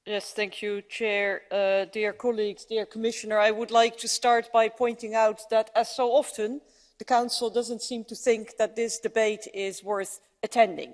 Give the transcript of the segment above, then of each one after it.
Yes, thank you, Chair. Dear colleagues, dear Commissioner, I would like to start by pointing out that, as so often, the Council doesn't seem to think that this debate is worth attending.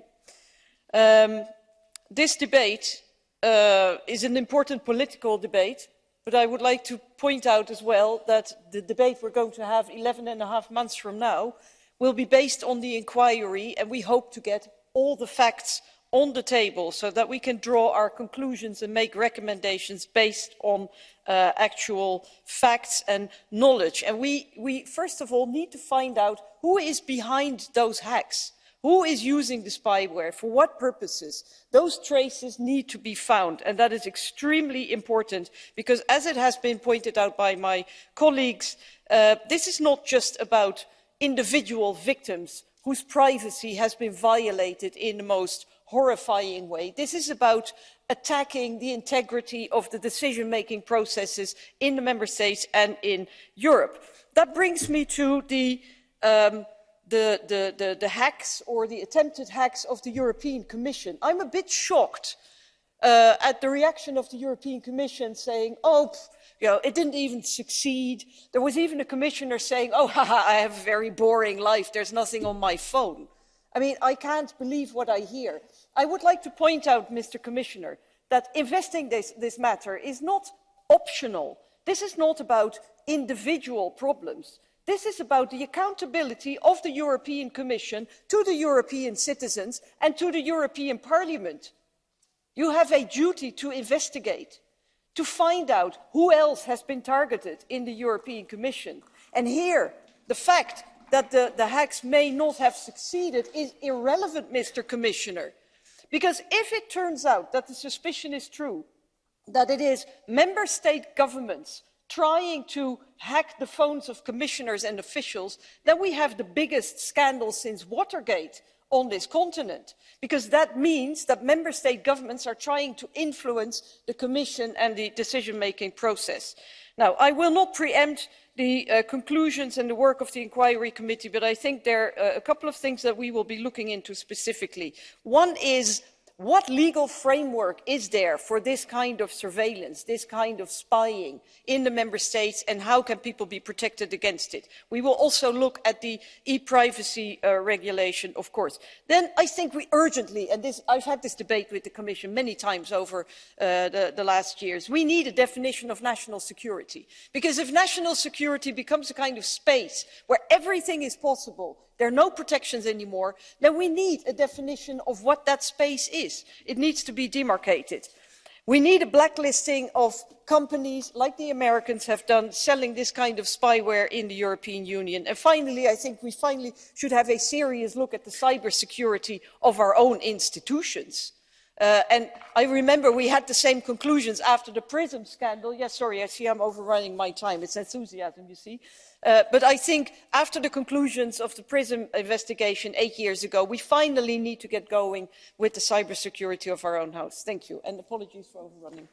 This debate is an important political debate, but I would like to point out as well that the debate we're going to have 11.5 months from now will be based on the inquiry, and we hope to get all the facts on the table so that we can draw our conclusions and make recommendations based on actual facts and knowledge. And we first of all need to find out who is behind those hacks. Who is using the spyware? For what purposes? Those traces need to be found, and that is extremely important because, as it has been pointed out by my colleagues, this is not just about individual victims whose privacy has been violated in the most horrifying way. This is about attacking the integrity of the decision-making processes in the Member States and in Europe. That brings me to the hacks or the attempted hacks of the European Commission. I'm a bit shocked at the reaction of the European Commission saying, oh, it didn't even succeed. There was even a commissioner saying, oh, haha, I have a very boring life. There's nothing on my phone. I mean, I can't believe what I hear. I would like to point out, Mr. Commissioner, that investigating this matter is not optional. This is not about individual problems. This is about the accountability of the European Commission to the European citizens and to the European Parliament. You have a duty to investigate, to find out who else has been targeted in the European Commission. And here, the fact that the hacks may not have succeeded is irrelevant, Mr. Commissioner. Because if it turns out that the suspicion is true, that it is member state governments trying to hack the phones of commissioners and officials, then we have the biggest scandal since Watergate on this continent, because that means that member state governments are trying to influence the Commission and the decision-making process. Now, I will not preempt the conclusions and the work of the inquiry committee, but I think there are a couple of things that we will be looking into specifically. One is, what legal framework is there for this kind of surveillance, this kind of spying in the member states, and how can people be protected against it? We will also look at the e-privacy regulation, of course. Then I think we urgently, and I've had this debate with the Commission many times over the last years, we need a definition of national security. Because if national security becomes a kind of space where everything is possible, there are no protections anymore, then we need a definition of what that space is. It needs to be demarcated. We need a blacklisting of companies like the Americans have done, selling this kind of spyware in the European Union. And finally, I think we should have a serious look at the cybersecurity of our own institutions. And I remember we had the same conclusions after the PRISM scandal. Yes, sorry, I see I'm overrunning my time. It's enthusiasm, you see. But I think after the conclusions of the PRISM investigation 8 years ago, we finally need to get going with the cybersecurity of our own house. Thank you, and apologies for overrunning.